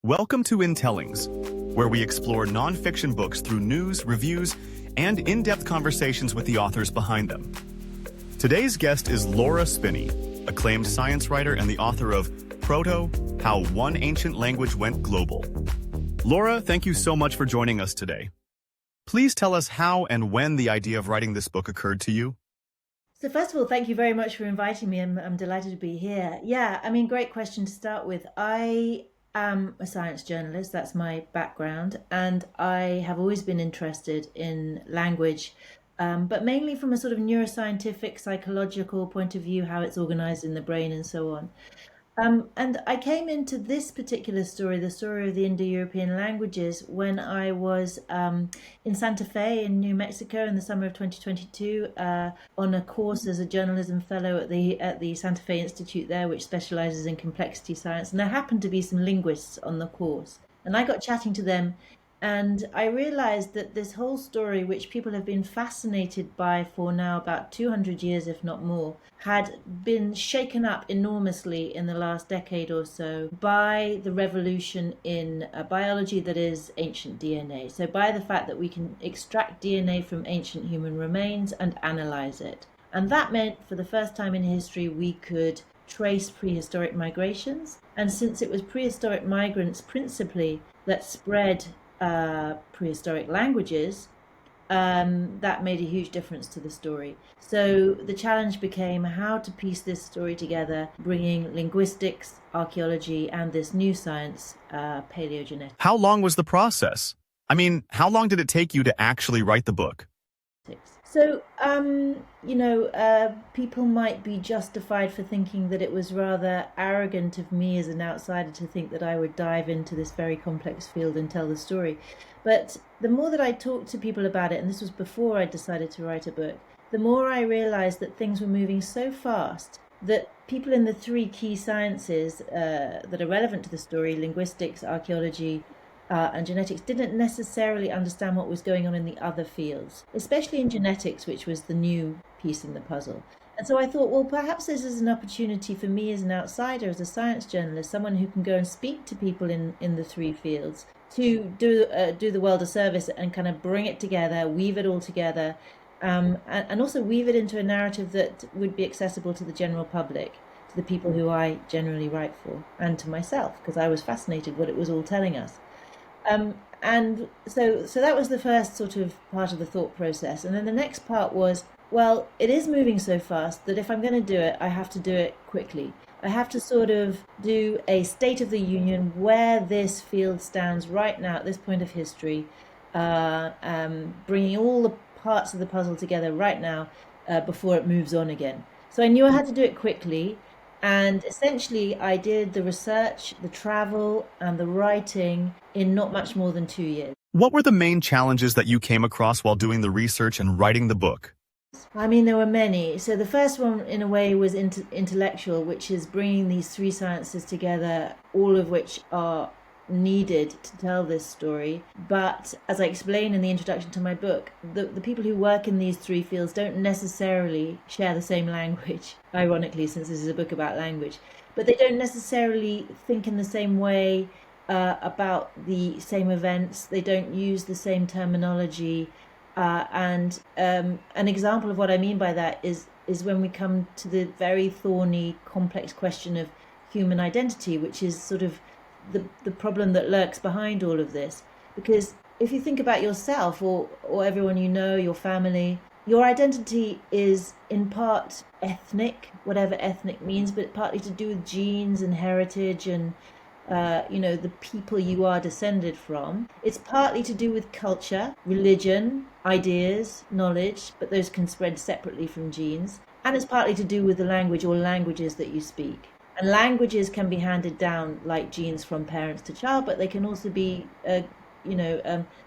Welcome to Intellings, where we explore nonfiction books through news, reviews, and in-depth conversations with the authors behind them. Today's guest is Laura Spinney, acclaimed science writer and the author of Proto, How One Ancient Language Went Global. Laura, thank you so much for joining us today. Please tell us how and when the idea of writing this book occurred to you. So first of all, thank you very much for inviting me. I'm delighted to be here. Great question to start with. I am a science journalist, that's my background, and I have always been interested in language, but mainly from a sort of neuroscientific, psychological point of view, how it's organized in the brain and so on. And I came into this particular story, the story of the Indo-European languages, when I was in Santa Fe in New Mexico in the summer of 2022 on a course as a journalism fellow at the Santa Fe Institute there, which specializes in complexity science. And there happened to be some linguists on the course. And I got chatting to them, and I realized that this whole story, which people have been fascinated by for now about 200 years, if not more, had been shaken up enormously in the last decade or so by the revolution in biology that is ancient DNA. So by the fact that we can extract DNA from ancient human remains and analyze it. And that meant for the first time in history we could trace prehistoric migrations. And since it was prehistoric migrants principally that spread prehistoric languages, that made a huge difference to the story. So the challenge became how to piece this story together, bringing linguistics, archaeology, and this new science, paleogenetics. How long was the process? How long did it take you to actually write the book? So, people might be justified for thinking that it was rather arrogant of me as an outsider to think that I would dive into this very complex field and tell the story. But the more that I talked to people about it, and this was before I decided to write a book, the more I realized that things were moving so fast that people in the three key sciences that are relevant to the story, linguistics, archaeology, and genetics, didn't necessarily understand what was going on in the other fields, especially in genetics, which was the new piece in the puzzle. And so I thought, well, perhaps this is an opportunity for me as an outsider, as a science journalist, someone who can go and speak to people in the three fields, to do the world a service and kind of bring it together, weave it all together, and also weave it into a narrative that would be accessible to the general public, to the people who I generally write for, and to myself, because I was fascinated what it was all telling us. And so that was the first sort of part of the thought process. And then the next part was, well, it is moving so fast that if I'm going to do it, I have to do it quickly. I have to sort of do a state of the union where this field stands right now at this point of history, bringing all the parts of the puzzle together right now before it moves on again. So I knew I had to do it quickly. And essentially, I did the research, the travel, and the writing in not much more than 2 years. What were the main challenges that you came across while doing the research and writing the book? There were many. So the first one, in a way, was intellectual, which is bringing these three sciences together, all of which are needed to tell this story. But as I explain in the introduction to my book, the people who work in these three fields don't necessarily share the same language, ironically, since this is a book about language. But they don't necessarily think in the same way about the same events. They don't use the same terminology. And an example of what I mean by that is when we come to the very thorny, complex question of human identity, which is sort of the problem that lurks behind all of this. Because if you think about yourself or everyone you know, your family, your identity is in part ethnic, whatever ethnic means, but partly to do with genes and heritage and the people you are descended from. It's partly to do with culture, religion, ideas, knowledge, but those can spread separately from genes. And it's partly to do with the language or languages that you speak. And languages can be handed down like genes from parents to child, but they can also be,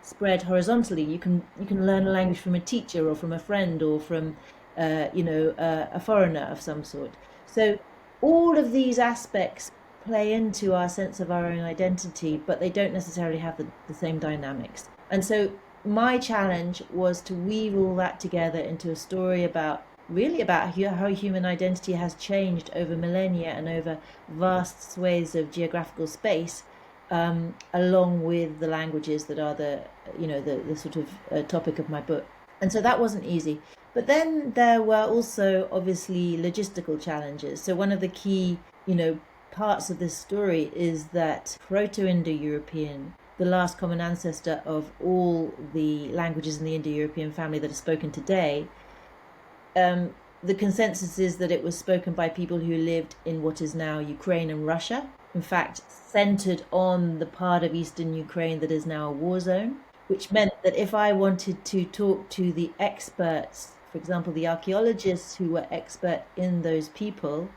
spread horizontally. You can learn a language from a teacher or from a friend or from, a foreigner of some sort. So all of these aspects play into our sense of our own identity, but they don't necessarily have the same dynamics. And so my challenge was to weave all that together into a story about how human identity has changed over millennia and over vast swathes of geographical space, along with the languages that are the sort of topic of my book. And so that wasn't easy. But then there were also obviously logistical challenges. So one of the key, parts of this story is that Proto-Indo-European, the last common ancestor of all the languages in the Indo-European family that are spoken today, the consensus is that it was spoken by people who lived in what is now Ukraine and Russia. In fact, centered on the part of eastern Ukraine that is now a war zone, which meant that if I wanted to talk to the experts, for example, the archaeologists who were expert in those people,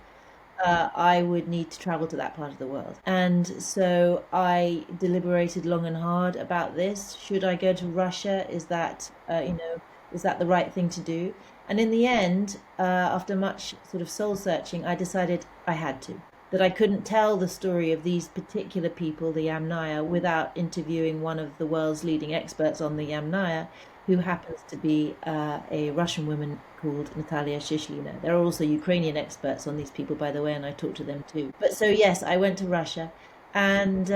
I would need to travel to that part of the world. And so I deliberated long and hard about this. Should I go to Russia? Is that the right thing to do? And in the end, after much sort of soul searching, I decided I had to. That I couldn't tell the story of these particular people, the Yamnaya, without interviewing one of the world's leading experts on the Yamnaya, who happens to be a Russian woman called Natalia Shishlina. There are also Ukrainian experts on these people, by the way, and I talked to them too. But so yes, I went to Russia, and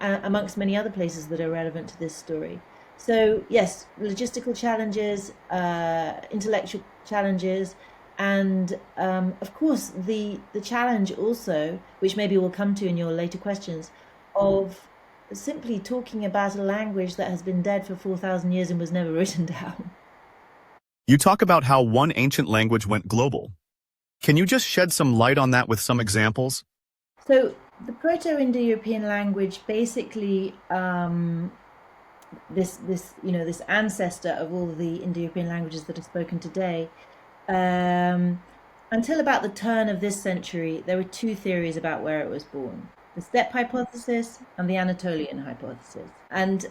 amongst many other places that are relevant to this story. So yes, logistical challenges, intellectual challenges, and of course the challenge also, which maybe we'll come to in your later questions, of simply talking about a language that has been dead for 4,000 years and was never written down. You talk about how one ancient language went global. Can you just shed some light on that with some examples? So the Proto-Indo-European language, basically, this ancestor of all the Indo-European languages that are spoken today, until about the turn of this century, there were two theories about where it was born: the steppe hypothesis and the Anatolian hypothesis. And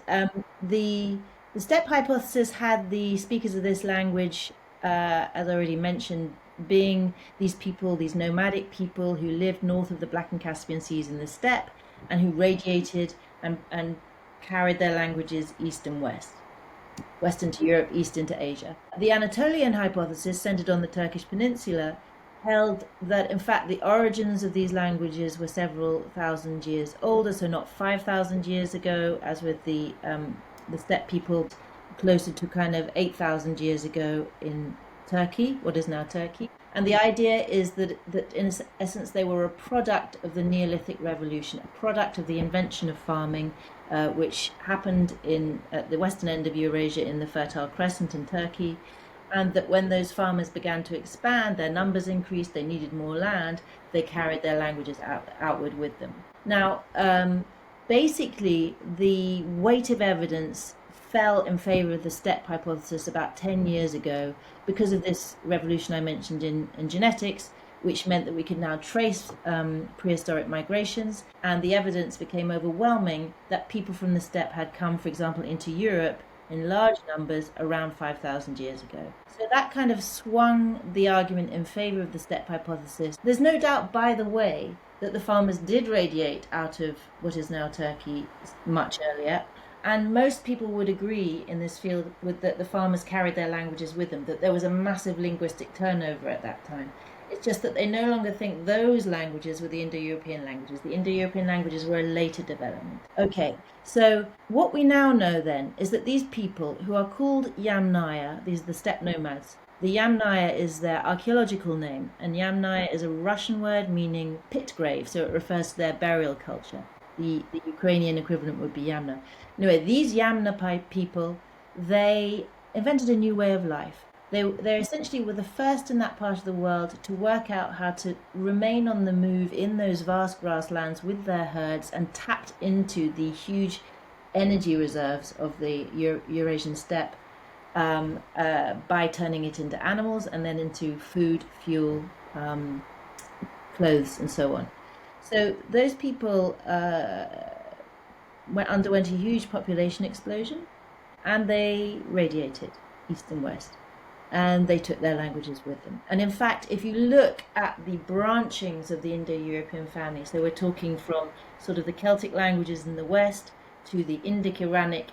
the steppe hypothesis had the speakers of this language, as I already mentioned, being these people, these nomadic people who lived north of the Black and Caspian Seas in the steppe, and who radiated and carried their languages east and west into Europe, east into Asia. The Anatolian hypothesis, centered on the Turkish peninsula, held that in fact the origins of these languages were several thousand years older, so not 5,000 years ago, as with the steppe people, closer to kind of 8,000 years ago in Turkey, what is now Turkey. And the idea is that in essence they were a product of the Neolithic Revolution, a product of the invention of farming, which happened at the western end of Eurasia in the Fertile Crescent in Turkey, and that when those farmers began to expand, their numbers increased, they needed more land, they carried their languages outward with them. Now, basically, the weight of evidence fell in favor of the steppe hypothesis about 10 years ago because of this revolution I mentioned in genetics, which meant that we could now trace prehistoric migrations, and the evidence became overwhelming that people from the steppe had come, for example, into Europe in large numbers around 5,000 years ago. So that kind of swung the argument in favor of the steppe hypothesis. There's no doubt, by the way, that the farmers did radiate out of what is now Turkey much earlier. And most people would agree in this field that the farmers carried their languages with them, that there was a massive linguistic turnover at that time. It's just that they no longer think those languages were the Indo-European languages. The Indo-European languages were a later development. Okay, so what we now know then is that these people, who are called Yamnaya, these are the steppe nomads, the Yamnaya is their archaeological name, and Yamnaya is a Russian word meaning pit grave, so it refers to their burial culture. The Ukrainian equivalent would be Yamna. Anyway, these Yamna people, they invented a new way of life. They essentially were the first in that part of the world to work out how to remain on the move in those vast grasslands with their herds, and tapped into the huge energy reserves of the Eurasian steppe by turning it into animals and then into food, fuel, clothes, and so on. So those people underwent a huge population explosion, and they radiated east and west, and they took their languages with them. And in fact, if you look at the branchings of the Indo-European family, so we're talking from sort of the Celtic languages in the west to the Indic-Iranic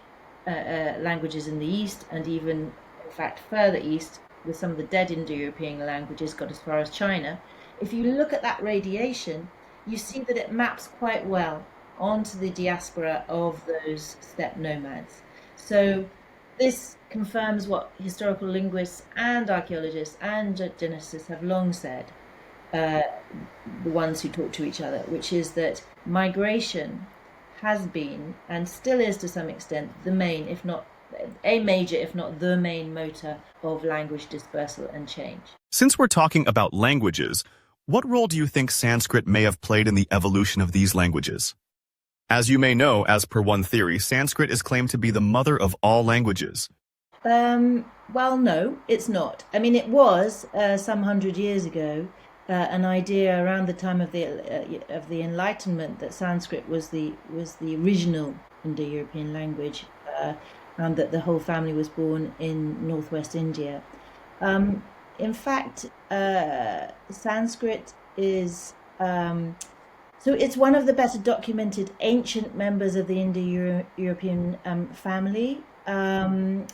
languages in the east, and even, in fact, further east, with some of the dead Indo-European languages got as far as China. If you look at that radiation, you see that it maps quite well onto the diaspora of those steppe nomads. So this confirms what historical linguists and archaeologists and geneticists have long said, uh, the ones who talk to each other, which is that migration has been and still is to some extent the main, if not a major, if not the main motor of language dispersal and change. Since we're talking about languages, what role do you think Sanskrit may have played in the evolution of these languages? As you may know, as per one theory, Sanskrit is claimed to be the mother of all languages. Well, no, it's not. I mean, it was some 100 years ago an idea around the time of the Enlightenment that Sanskrit was the original Indo-European language, and that the whole family was born in northwest India. In fact, Sanskrit is so it's one of the better documented ancient members of the Indo-European family, and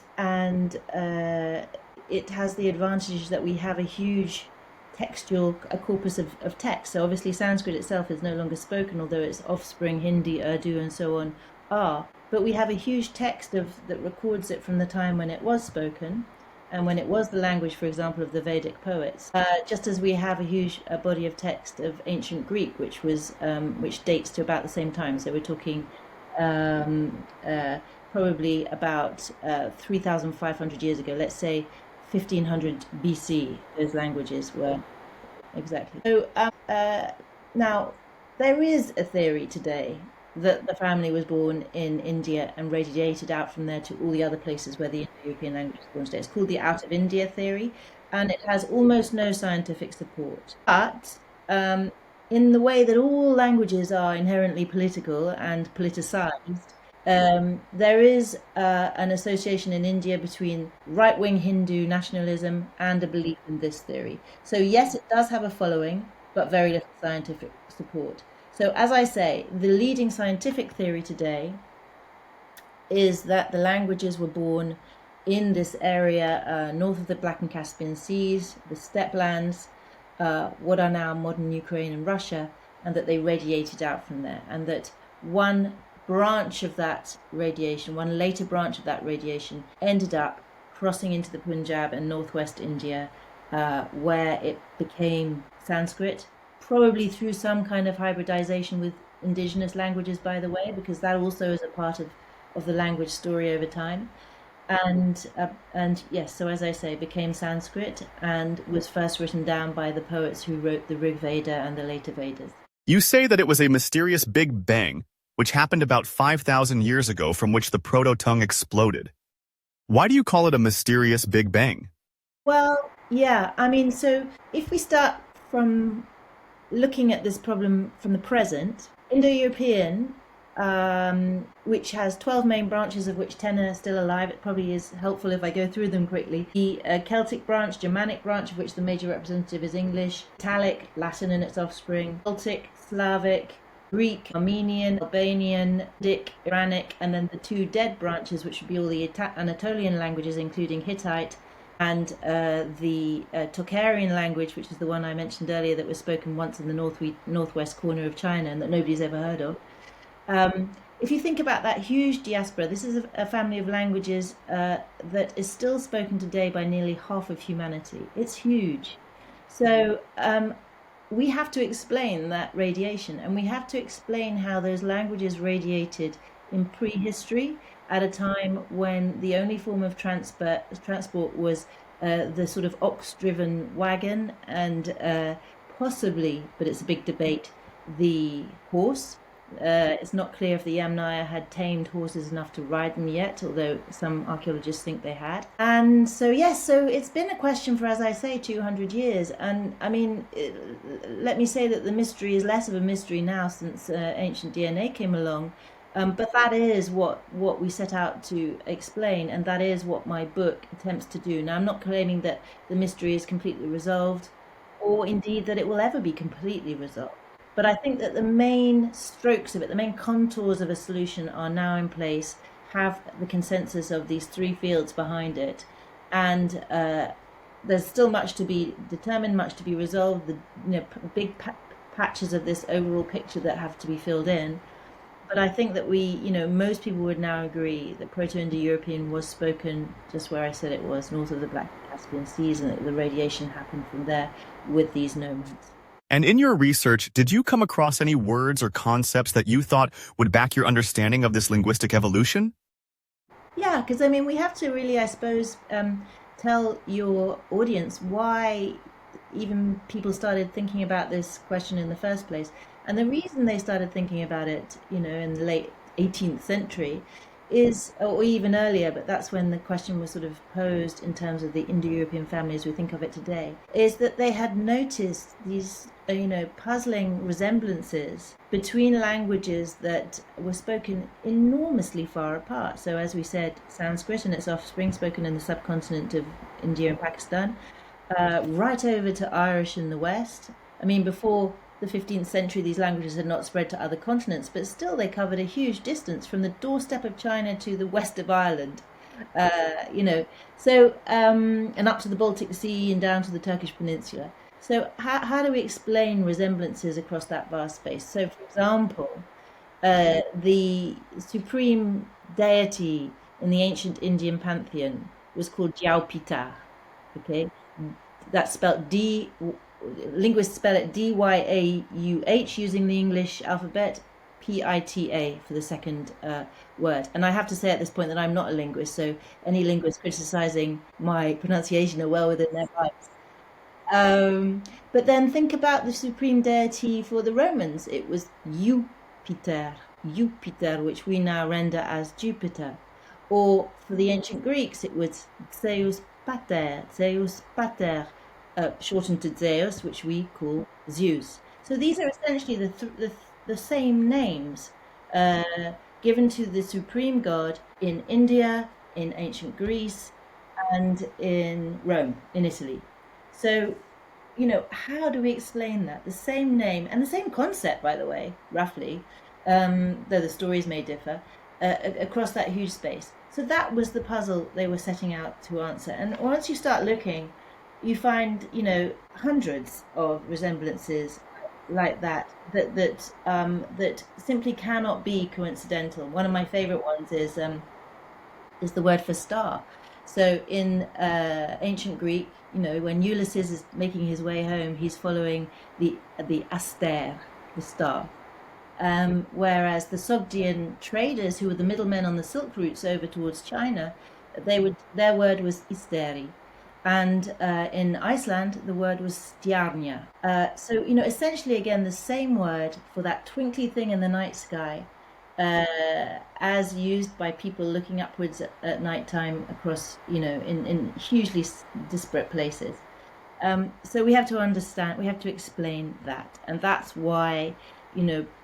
it has the advantage that we have a huge textual a corpus of text. So obviously Sanskrit itself is no longer spoken, although its offspring, Hindi, Urdu, and so on, are. But we have a huge text that records it from the time when it was spoken, and when it was the language, for example, of the Vedic poets. Just as we have a huge body of text of ancient Greek, which dates to about the same time. So we're talking probably about 3,500 years ago. Let's say 1500 BC. Those languages were exactly. So now there is a theory today that the family was born in India and radiated out from there to all the other places where the Indo-European language is born today. It's called the out of India theory, and it has almost no scientific support. But in the way that all languages are inherently political and politicized, there is an association in India between right-wing Hindu nationalism and a belief in this theory. So yes, it does have a following, but very little scientific support. So as I say, the leading scientific theory today is that the languages were born in this area north of the Black and Caspian Seas, the steppe lands, what are now modern Ukraine and Russia, and that they radiated out from there, and that one branch of that radiation, one later branch of that radiation, ended up crossing into the Punjab and northwest India, where it became Sanskrit, probably through some kind of hybridization with indigenous languages, by the way, because that also is a part of the language story over time. And yes, so as I say, became Sanskrit and was first written down by the poets who wrote the Rig Veda and the later Vedas. You say that it was a mysterious Big Bang, which happened about 5,000 years ago, from which the proto-tongue exploded. Why do you call it a mysterious Big Bang? Well, yeah, I mean, so if we start from looking at this problem from the present, Indo-European, which has 12 main branches, of which 10 are still alive. It probably is helpful if I go through them quickly. The Celtic branch, Germanic branch, of which the major representative is English, Italic, Latin and its offspring, Baltic, Slavic, Greek, Armenian, Albanian, Dic, Iranic, and then the two dead branches, which would be all the Anatolian languages, including Hittite, and the Tocharian language, which is the one I mentioned earlier that was spoken once in the northwest corner of China and that nobody's ever heard of. If you think about that huge diaspora, this is a family of languages that is still spoken today by nearly half of humanity. It's huge. So we have to explain that radiation, and we have to explain how those languages radiated in prehistory at a time when the only form of transport was the sort of ox-driven wagon and possibly, but it's a big debate, the horse. It's not clear if the Yamnaya had tamed horses enough to ride them yet, although some archaeologists think they had. And so, yes, so it's been a question for, as I say, 200 years. And I mean, let me say that the mystery is less of a mystery now since ancient DNA came along. But that is what we set out to explain, and that is what my book attempts to do. Now, I'm not claiming that the mystery is completely resolved, or indeed that it will ever be completely resolved. But I think that the main strokes of it, the main contours of a solution are now in place, have the consensus of these three fields behind it. And there's still much to be determined, much to be resolved, the big patches of this overall picture that have to be filled in. But I think that most people would now agree that Proto-Indo-European was spoken just where I said it was, north of the Black and Caspian Seas, and that the radiation happened from there with these nomads. And in your research, did you come across any words or concepts that you thought would back your understanding of this linguistic evolution? Yeah, because I mean, we have to really, I suppose, tell your audience why even people started thinking about this question in the first place. And the reason they started thinking about it, in the late 18th century is, or even earlier, but that's when the question was sort of posed in terms of the Indo-European family as we think of it today, is that they had noticed these, puzzling resemblances between languages that were spoken enormously far apart. So, as we said, Sanskrit and its offspring spoken in the subcontinent of India and Pakistan, right over to Irish in the West. I mean, before the 15th century, these languages had not spread to other continents, but still they covered a huge distance from the doorstep of China to the west of Ireland. And up to the Baltic Sea and down to the Turkish peninsula. So how do we explain resemblances across that vast space? So, for example, the supreme deity in the ancient Indian pantheon was called Jaupitar. Okay, that's spelled D. Linguists spell it Dyauh using the English alphabet, Pita for the second word. And I have to say at this point that I'm not a linguist, so any linguist criticizing my pronunciation are well within their rights. But then think about the supreme deity for the Romans. It was Jupiter, which we now render as Jupiter. Or for the ancient Greeks, it was Zeus Pater, shortened to Zeus, which we call Zeus. So these are essentially the same names given to the supreme god in India, in ancient Greece, and in Rome, in Italy. So, how do we explain that? The same name and the same concept, by the way, roughly, though the stories may differ, across that huge space. So that was the puzzle they were setting out to answer. And once you start looking, you find, hundreds of resemblances like that simply cannot be coincidental. One of my favorite ones is the word for star. So in ancient Greek, when Ulysses is making his way home, he's following the aster, the star. Whereas the Sogdian traders, who were the middlemen on the silk routes over towards China, their word was isteri. And in Iceland, the word was stjarnia. So, essentially, again, the same word for that twinkly thing in the night sky, as used by people looking upwards at nighttime across, in hugely disparate places. So we have to understand, we have to explain that. And that's why,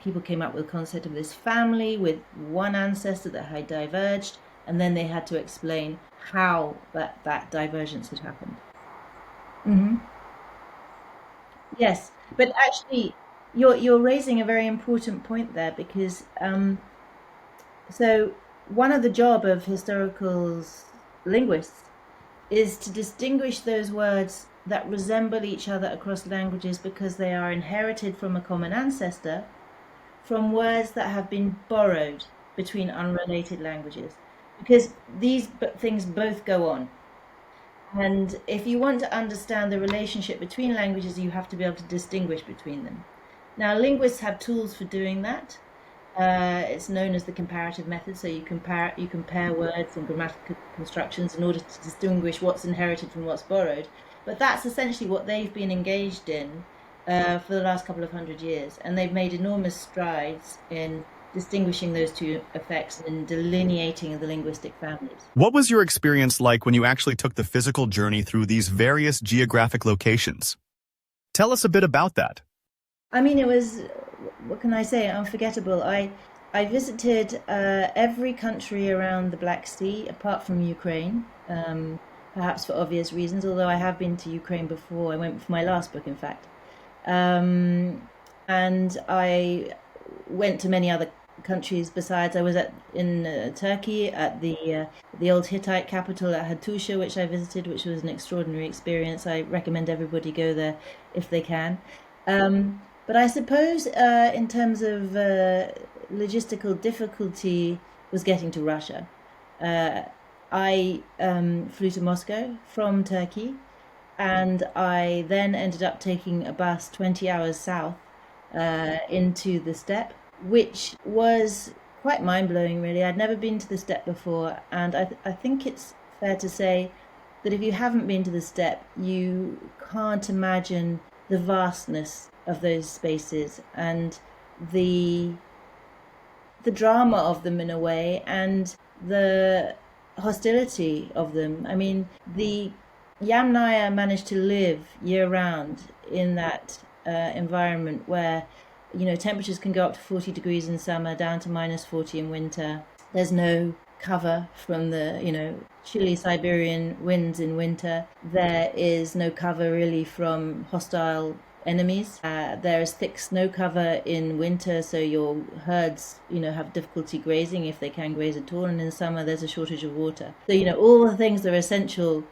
people came up with the concept of this family with one ancestor that had diverged, and then they had to explain how that divergence had happened. Hmm. Yes, but actually, you're raising a very important point there because so one of the job of historical linguists is to distinguish those words that resemble each other across languages because they are inherited from a common ancestor, from words that have been borrowed between unrelated languages, because these things both go on. And if you want to understand the relationship between languages, you have to be able to distinguish between them. Now, linguists have tools for doing that. It's known as the comparative method. So you compare words and grammatical constructions in order to distinguish what's inherited from what's borrowed. But that's essentially what they've been engaged in for the last couple of hundred years, and they've made enormous strides in distinguishing those two effects and delineating the linguistic families. What was your experience like when you actually took the physical journey through these various geographic locations? Tell us a bit about that. I mean, it was, what can I say, unforgettable. I visited every country around the Black Sea, apart from Ukraine, perhaps for obvious reasons, although I have been to Ukraine before. I went for my last book, in fact. And I went to many other countries besides. I was in Turkey at the old Hittite capital at Hattusha, which I visited, which was an extraordinary experience. I recommend everybody go there if they can. But I suppose in terms of logistical difficulty was getting to Russia. I flew to Moscow from Turkey, and I then ended up taking a bus 20 hours south into the steppe, which was quite mind blowing, really. I'd never been to the steppe before, and I think it's fair to say that if you haven't been to the steppe, you can't imagine the vastness of those spaces and the drama of them in a way, and the hostility of them. I mean, the Yamnaya managed to live year round in that environment where, temperatures can go up to 40 degrees in summer, down to minus 40 in winter. There's no cover from the, chilly Siberian winds in winter. There is no cover really from hostile enemies. There is thick snow cover in winter, so your herds, have difficulty grazing if they can graze at all. And in summer, there's a shortage of water. So, all the things that are essential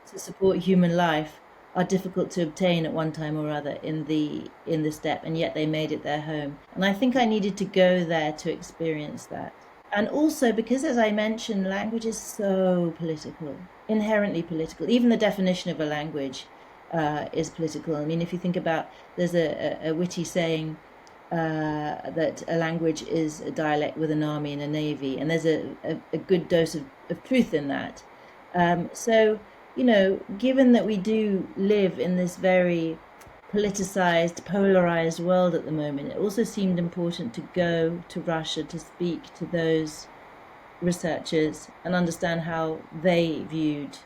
to support human life are difficult to obtain at one time or other in the steppe, and yet they made it their home. And I think I needed to go there to experience that. And also because, as I mentioned, language is so political, inherently political. Even the definition of a language is political. I mean, if you think about, there's a witty saying that a language is a dialect with an army and a navy, and there's a good dose of truth in that. So, given that we do live in this very politicized, polarized world at the moment, it also seemed important to go to Russia to speak to those researchers and understand how they viewed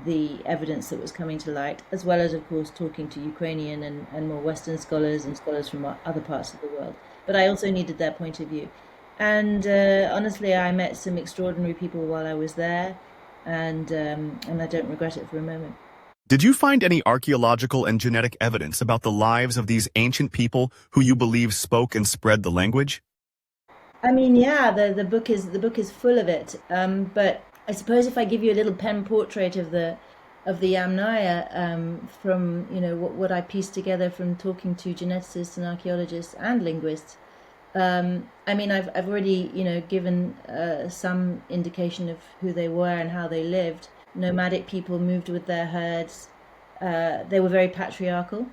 the evidence that was coming to light, as well as, of course, talking to Ukrainian and more Western scholars and scholars from other parts of the world. But I also needed their point of view. And honestly, I met some extraordinary people while I was there, and I don't regret it for a moment. Did you find any archaeological and genetic evidence about the lives of these ancient people who you believe spoke and spread the language? I mean, yeah, the book is full of it. But I suppose if I give you a little pen portrait of the Yamnaya, from what I pieced together from talking to geneticists and archaeologists and linguists. I mean, I've already given some indication of who they were and how they lived. Nomadic people moved with their herds. They were very patriarchal.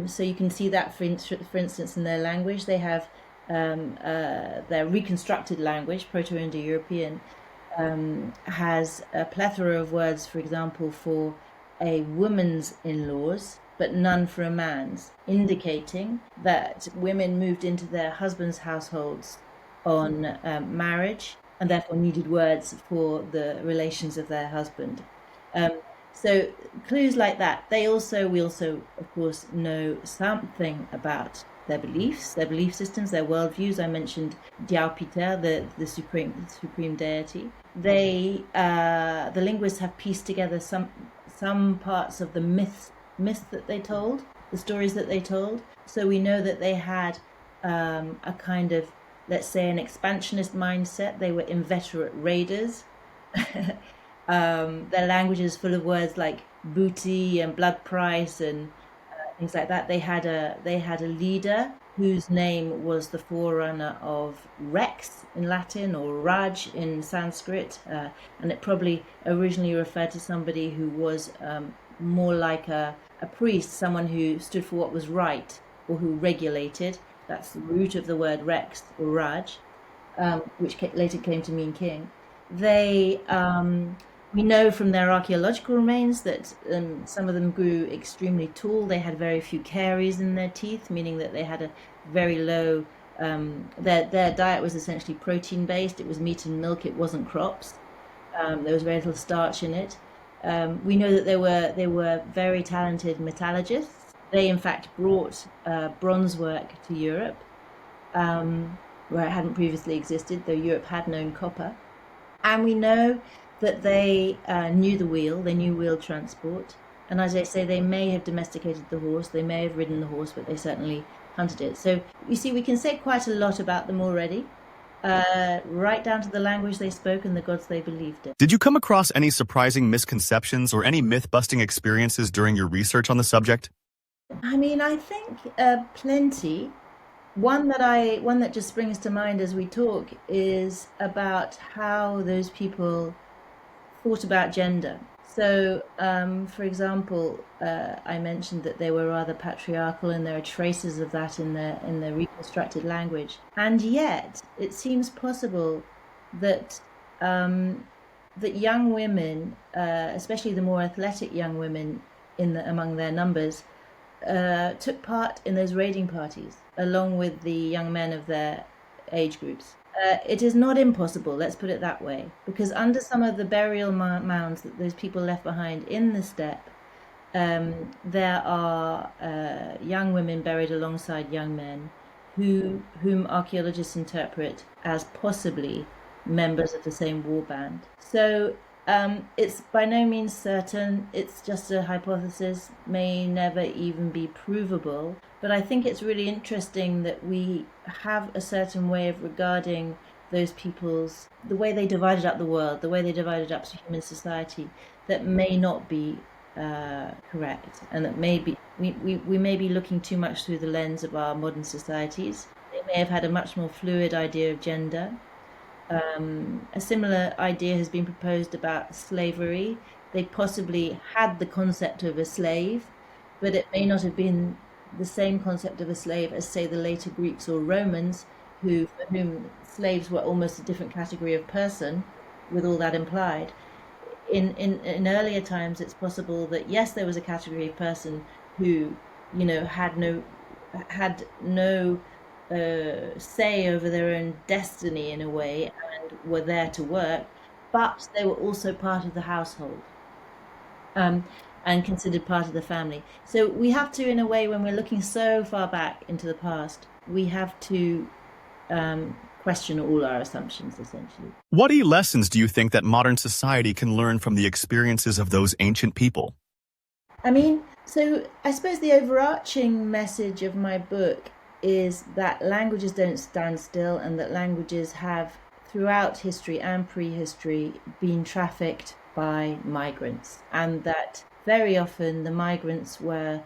So you can see that, for instance, in their language. They have their reconstructed language, Proto-Indo-European, has a plethora of words, for example, for a woman's in-laws, but none for a man's, indicating that women moved into their husband's households on marriage, and therefore needed words for the relations of their husband. So clues like that. We also, of course, know something about their beliefs, their belief systems, their worldviews. I mentioned Diao-Peter, the supreme deity. The linguists have pieced together some parts of the myths that they told, the stories that they told. So we know that they had a kind of, let's say, an expansionist mindset. They were inveterate raiders. Their language is full of words like booty and blood price and things like that. They had a leader whose name was the forerunner of Rex in Latin or Raj in Sanskrit, and it probably originally referred to somebody who was more like a priest, someone who stood for what was right or who regulated. That's the root of the word Rex or Raj, which later came to mean king. We know from their archaeological remains that some of them grew extremely tall. They had very few caries in their teeth, meaning that they had a very low, their diet was essentially protein based. It was meat and milk, it wasn't crops. There was very little starch in it. We know that they were very talented metallurgists. They in fact brought bronze work to Europe, where it hadn't previously existed, though Europe had known copper. And we know that they knew the wheel, they knew wheel transport. And as I say, they may have domesticated the horse, they may have ridden the horse, but they certainly hunted it. So you see, we can say quite a lot about them already, right down to the language they spoke and the gods they believed in. Did you come across any surprising misconceptions or any myth-busting experiences during your research on the subject? I mean, I think plenty. One that just springs to mind as we talk is about how those people thought about gender. So, for example, I mentioned that they were rather patriarchal, and there are traces of that in the reconstructed language. And yet, it seems possible that that young women, especially the more athletic young women among their numbers, took part in those raiding parties along with the young men of their age groups. It is not impossible, let's put it that way, because under some of the burial mounds that those people left behind in the steppe, there are young women buried alongside young men whom archaeologists interpret as possibly members of the same war band. So it's by no means certain. It's just a hypothesis, may never even be provable. But I think it's really interesting that we have a certain way of regarding those people's, the way they divided up the world, the way they divided up human society, that may not be correct, and that maybe we may be looking too much through the lens of our modern societies. They may have had a much more fluid idea of gender. A similar idea has been proposed about slavery. They possibly had the concept of a slave, but it may not have been the same concept of a slave as, say, the later Greeks or Romans, for whom slaves were almost a different category of person, with all that implied. In earlier times, it's possible that yes, there was a category of person who, had no say over their own destiny in a way, and were there to work, but they were also part of the household, um, and considered part of the family. So we have to, in a way, when we're looking so far back into the past, we have to question all our assumptions, essentially. What lessons do you think that modern society can learn from the experiences of those ancient people? I mean, so I suppose the overarching message of my book is that languages don't stand still, and that languages have, throughout history and prehistory, been trafficked by migrants, and that very often the migrants were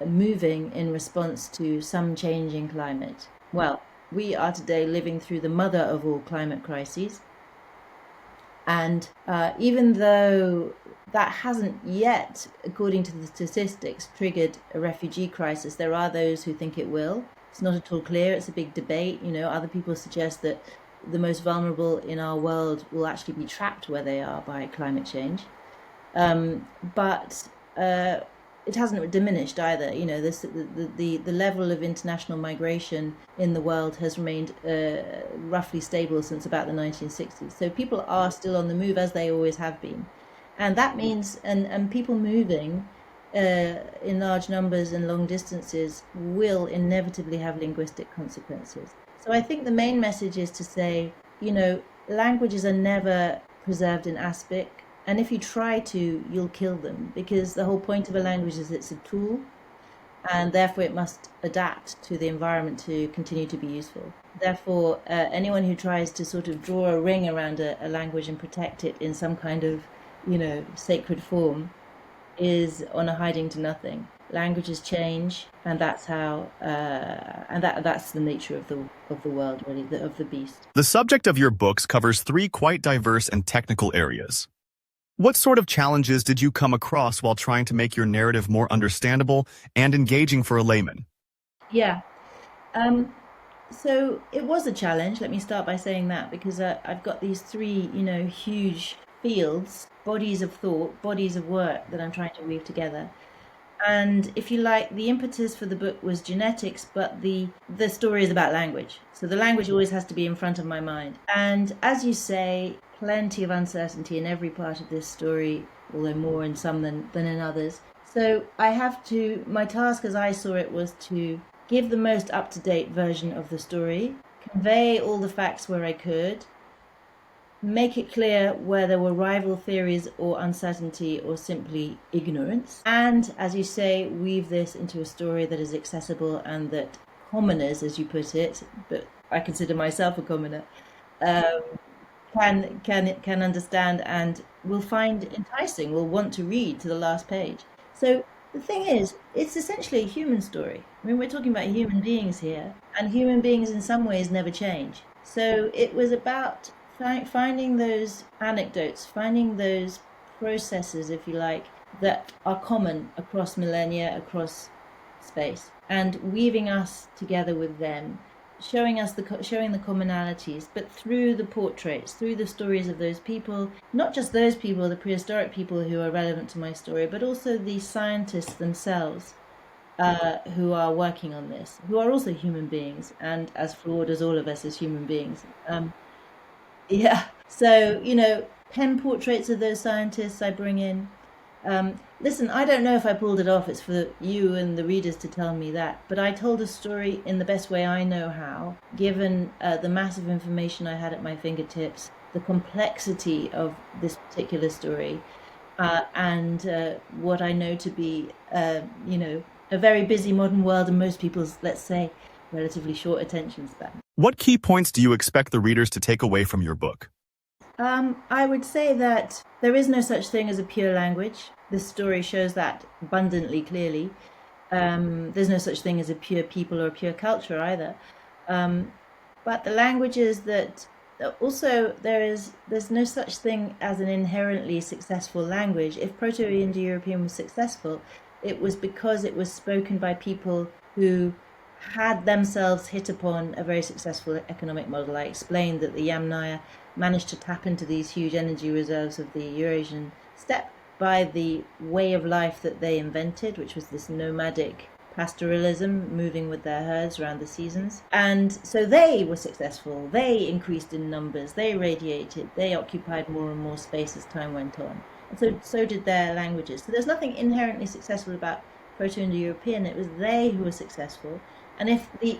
moving in response to some change in climate. Well, we are today living through the mother of all climate crises, and even though that hasn't yet, according to the statistics, triggered a refugee crisis, there are those who think it will. It's not at all clear. It's a big debate. Other people suggest that the most vulnerable in our world will actually be trapped where they are by climate change. But it hasn't diminished either. The level of international migration in the world has remained roughly stable since about the 1960s. So people are still on the move, as they always have been, and that means, and people moving in large numbers and long distances will inevitably have linguistic consequences. So I think the main message is to say, languages are never preserved in aspic. And if you try to, you'll kill them, because the whole point of a language is it's a tool, and therefore it must adapt to the environment to continue to be useful. Therefore, anyone who tries to sort of draw a ring around a language and protect it in some kind of, sacred form is on a hiding to nothing. Languages change, and that's how, that's the nature of the world, really, of the beast. The subject of your books covers three quite diverse and technical areas. What sort of challenges did you come across while trying to make your narrative more understandable and engaging for a layman? Yeah. Um, so it was a challenge. Let me start by saying that, because I've got these three, huge fields, bodies of thought, bodies of work that I'm trying to weave together. And if you like, the impetus for the book was genetics, but the story is about language. So the language always has to be in front of my mind. And as you say, plenty of uncertainty in every part of this story, although more in some than in others. So my task as I saw it was to give the most up-to-date version of the story, convey all the facts where I could, make it clear where there were rival theories or uncertainty or simply ignorance, and, as you say, weave this into a story that is accessible and that commoners, as you put it, but I consider myself a commoner, um, can understand and will find enticing, will want to read to the last page. So The thing is, it's essentially a human story. I mean, we're talking about human beings here, and human beings in some ways never change. So it was about finding those anecdotes, finding those processes, if you like, that are common across millennia, across space, and weaving us together with them, showing the commonalities, but through the portraits, through the stories of those people, not just those people, the prehistoric people who are relevant to my story, but also the scientists themselves, who are working on this, who are also human beings and as flawed as all of us as human beings. Yeah. So, pen portraits of those scientists I bring in. Listen, I don't know if I pulled it off. It's for you and the readers to tell me that. But I told a story in the best way I know how, given the massive information I had at my fingertips, the complexity of this particular story, and what I know to be, a very busy modern world and most people's, let's say, relatively short attention span. What key points do you expect the readers to take away from your book? I would say that there is no such thing as a pure language. This story shows that abundantly clearly. There's no such thing as a pure people or a pure culture either. But the languages that also there's no such thing as an inherently successful language. If Proto-Indo-European was successful, it was because it was spoken by people who had themselves hit upon a very successful economic model. I explained that the Yamnaya managed to tap into these huge energy reserves of the Eurasian steppe by the way of life that they invented, which was this nomadic pastoralism, moving with their herds around the seasons. And so they were successful. They increased in numbers. They radiated. They occupied more and more space as time went on. And so did their languages. So there's nothing inherently successful about Proto-Indo-European. It was they who were successful. And if the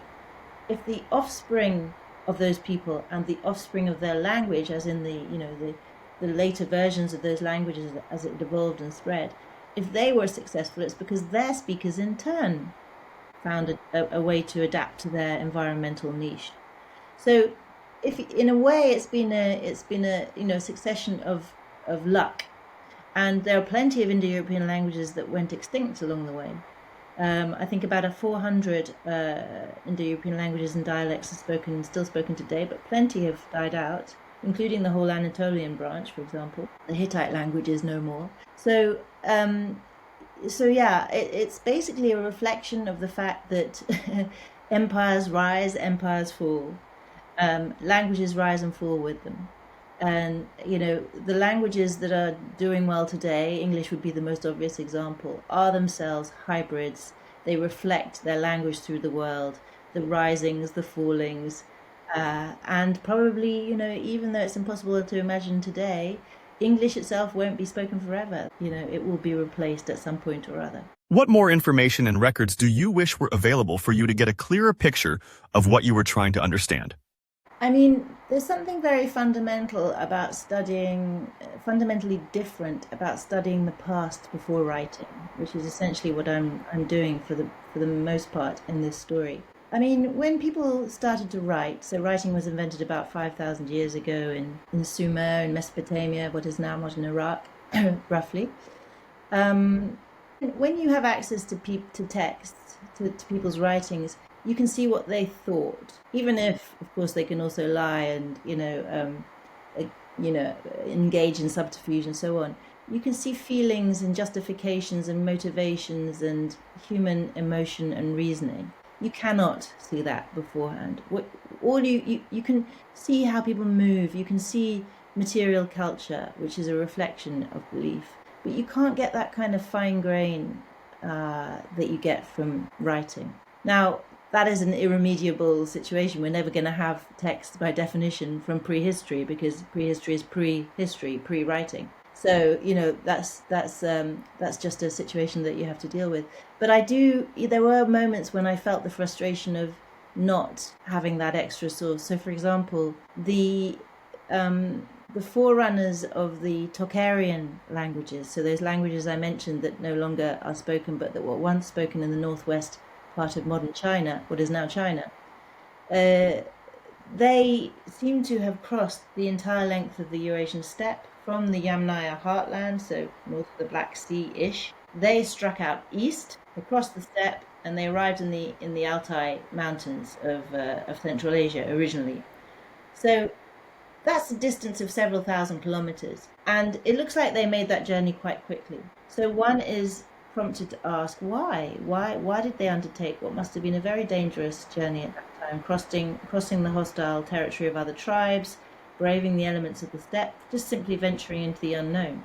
offspring of those people and the offspring of their language, as in the later versions of those languages as it evolved and spread, if they were successful, it's because their speakers in turn found a way to adapt to their environmental niche. So, if in a way it's been a succession of luck, and there are plenty of Indo-European languages that went extinct along the way. I think about 400 Indo-European languages and dialects are still spoken today, but plenty have died out, including the whole Anatolian branch, for example. The Hittite language is no more. So yeah, it's basically a reflection of the fact that empires rise, empires fall, languages rise and fall with them. And, the languages that are doing well today, English would be the most obvious example, are themselves hybrids. They reflect their language through the world, the risings, the fallings, and probably, even though it's impossible to imagine today, English itself won't be spoken forever. It will be replaced at some point or other. What more information and records do you wish were available for you to get a clearer picture of what you were trying to understand? I mean, there's something very fundamentally different about studying the past before writing, which is essentially what I'm doing for the most part in this story. I mean, when people started to write, so writing was invented about 5,000 years ago in Sumer, in Mesopotamia, what is now modern Iraq, roughly. When you have access to texts, to people's writings, you can see what they thought, even if, of course, they can also lie and engage in subterfuge and so on. You can see feelings and justifications and motivations and human emotion and reasoning. You cannot see that beforehand. You can see how people move. You can see material culture, which is a reflection of belief, but you can't get that kind of fine grain that you get from writing. Now, that is an irremediable situation. We're never going to have text by definition from prehistory, because prehistory is pre-history, pre-writing. So that's just a situation that you have to deal with. But there were moments when I felt the frustration of not having that extra source. So, for example, the forerunners of the Tocharian languages, so those languages I mentioned that no longer are spoken, but that were once spoken in the northwest part of modern China, what is now China, they seem to have crossed the entire length of the Eurasian steppe from the Yamnaya heartland, so north of the Black Sea-ish, They struck out east, across the steppe, and they arrived in the Altai mountains of Central Asia originally. So that's a distance of several thousand kilometers, and it looks like they made that journey quite quickly. So one is prompted to ask why? Why did they undertake what must have been a very dangerous journey at that time, crossing the hostile territory of other tribes, braving the elements of the steppe, just simply venturing into the unknown?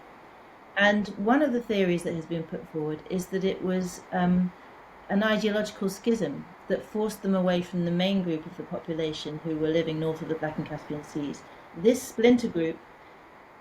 And one of the theories that has been put forward is that it was an ideological schism that forced them away from the main group of the population who were living north of the Black and Caspian Seas. This splinter group,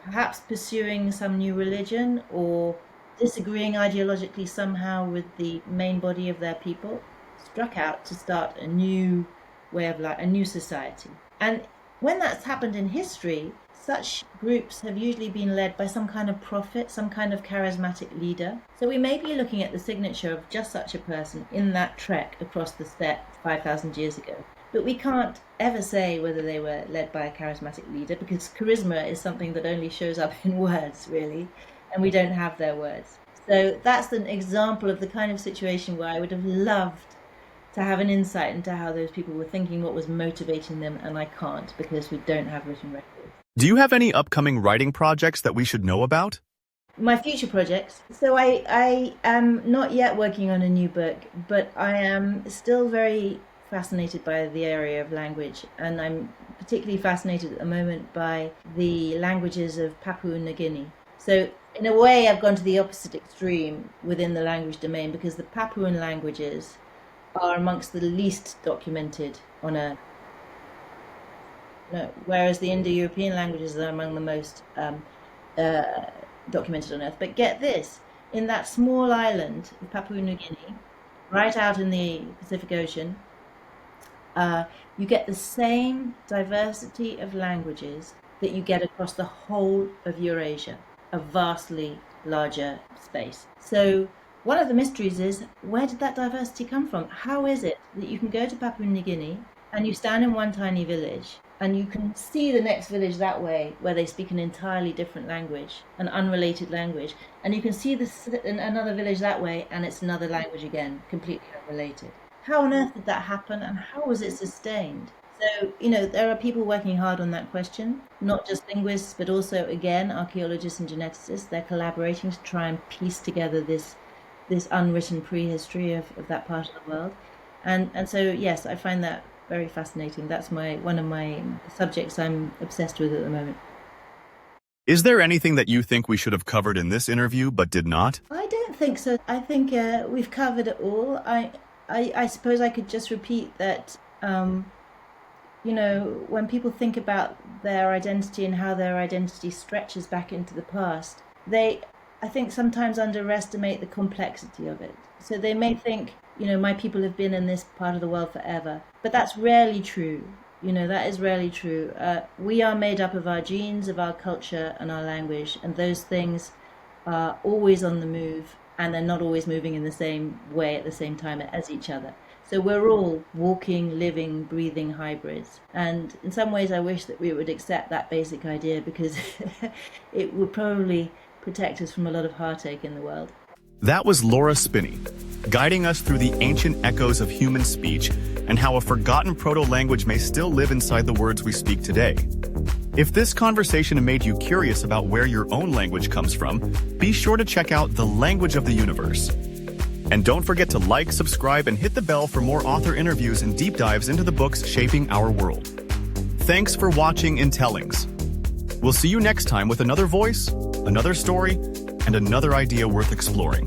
perhaps pursuing some new religion or disagreeing ideologically somehow with the main body of their people, struck out to start a new way of life, a new society. And when that's happened in history, such groups have usually been led by some kind of prophet, some kind of charismatic leader. So we may be looking at the signature of just such a person in that trek across the steppe 5,000 years ago. But we can't ever say whether they were led by a charismatic leader, because charisma is something that only shows up in words, really, and we don't have their words. So that's an example of the kind of situation where I would have loved to have an insight into how those people were thinking, what was motivating them, and I can't because we don't have written records. Do you have any upcoming writing projects that we should know about? My future projects. So I am not yet working on a new book, but I am still very fascinated by the area of language, and I'm particularly fascinated at the moment by the languages of Papua New Guinea. So in a way, I've gone to the opposite extreme within the language domain, because the Papuan languages are amongst the least documented on Earth. No, whereas the Indo-European languages are among the most documented on Earth. But get this, in that small island of Papua New Guinea, right out in the Pacific Ocean, you get the same diversity of languages that you get across the whole of Eurasia, a vastly larger space. So one of the mysteries is, where did that diversity come from? How is it that you can go to Papua New Guinea and you stand in one tiny village and you can see the next village that way where they speak an entirely different language, an unrelated language, and you can see another village that way and it's another language again, completely unrelated? How on earth did that happen, and how was it sustained? So, there are people working hard on that question, not just linguists, but also, again, archaeologists and geneticists. They're collaborating to try and piece together this unwritten prehistory of that part of the world. And so, yes, I find that very fascinating. That's one of my subjects I'm obsessed with at the moment. Is there anything that you think we should have covered in this interview but did not? I don't think so. I think we've covered it all. I suppose I could just repeat that, when people think about their identity and how their identity stretches back into the past, they, I think, sometimes underestimate the complexity of it. So they may think, my people have been in this part of the world forever, but that's rarely true. That is rarely true. We are made up of our genes, of our culture and our language, and those things are always on the move, and they're not always moving in the same way at the same time as each other. So we're all walking, living, breathing hybrids. And in some ways, I wish that we would accept that basic idea, because it would probably protect us from a lot of heartache in the world. That was Laura Spinney, guiding us through the ancient echoes of human speech and how a forgotten proto-language may still live inside the words we speak today. If this conversation made you curious about where your own language comes from, be sure to check out The Language of the Universe. And don't forget to like, subscribe, and hit the bell for more author interviews and deep dives into the books shaping our world. Thanks for watching Intellings. We'll see you next time with another voice, another story, and another idea worth exploring.